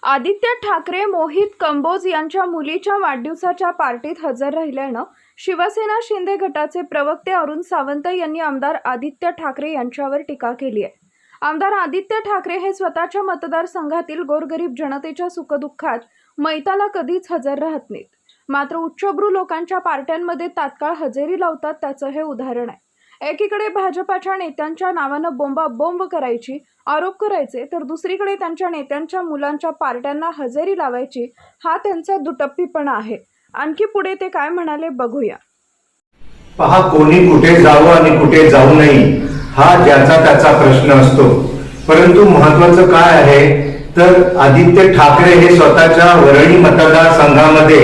आदित्य ठाकरे मोहित कंबोज यांच्या मुलीच्या वाढदिवसाच्या पार्टीत हजर राहिल्यानं शिवसेना शिंदे गटाचे प्रवक्ते अरुण सावंत यांनी आमदार आदित्य ठाकरे यांच्यावर टीका केली आहे। आमदार आदित्य ठाकरे हे स्वतःच्या मतदारसंघातील गोरगरीब जनतेच्या सुखदुःखात मैताला कधीच हजर राहत नाहीत, मात्र उच्चभ्रू लोकांच्या पार्ट्यांमध्ये तात्काळ हजेरी लावतात, त्याचं हे उदाहरण आहे। एकीकडे भाजपाच्या नेत्यांच्या नावानं बोंबाबोंब करायची, आरोप करायचे, तर दुसरीकडे त्यांच्या नेत्यांच्या मुलांच्या पार्ट्यांना हजेरी लावायची, हा त्यांचा दुटप्पीपणा आहे। आणखी पुढे ते काय म्हणाले बघूया। पहा, कोणी कुठे जावं आणि कुठे जाऊ नये हा ज्याचा त्याचा प्रश्न असतो, परंतु महत्वाचं काय आहे तर आदित्य ठाकरे हे स्वतःच्या वरळी मतदारसंघामध्ये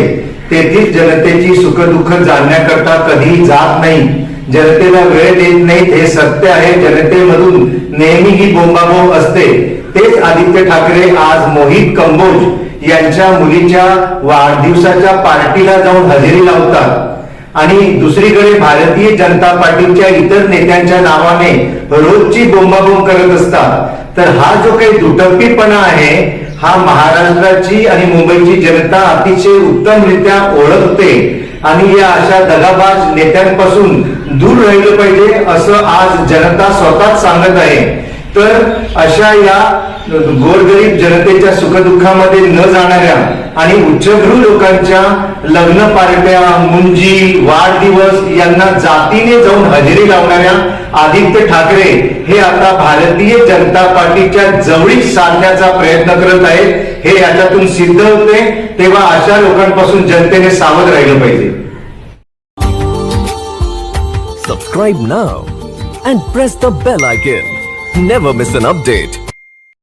तेथील जनतेची सुखदुःख जाणण्याकरता कधी जात नाही, जनतेला वेळ देत नाहीत, हे सत्य आहे। जनतेमधून नेहमी ही बोंबाबोंब असते। तेच आदित्य ठाकरे आज मोहित कंबोज यांच्या मुलीच्या वाढदिवसाच्या पार्टीला जाऊन हजेरी लावतात आणि दुसरीकडे भारतीय जनता पार्टीच्या इतर नेत्यांच्या नावाने रोजची बोंबाबोंब करत असतात। तर हा जो काही दुटप्पीपणा आहे हा महाराष्ट्राची आणि मुंबईची जनता अतिशय उत्तमरित्या ओळखते आणि या अशा दगाबाज नेत्यांपासून दूर राहिलं पाहिजे असं आज जनता स्वतःच सांगत आहे। तर अशा या गोरगरीब जनतेच्या सुखदुःखामध्ये न जाणाऱ्या आणि उच्चभ्रू लोकांच्या लग्न पार्ट्या, मुंजी, वाढदिवस यांना जातीने जाऊन हजेरी लावणाऱ्या आदित्य ठाकरे हे आता भारतीय जनता पार्टीच्या जवळीक साधण्याचा प्रयत्न करत आहेत, हे याच्यातून सिद्ध होते। तेव्हा अशा लोकांपासून जनतेने सावध राहिलं पाहिजे। Subscribe now and press the bell icon. Never miss an update.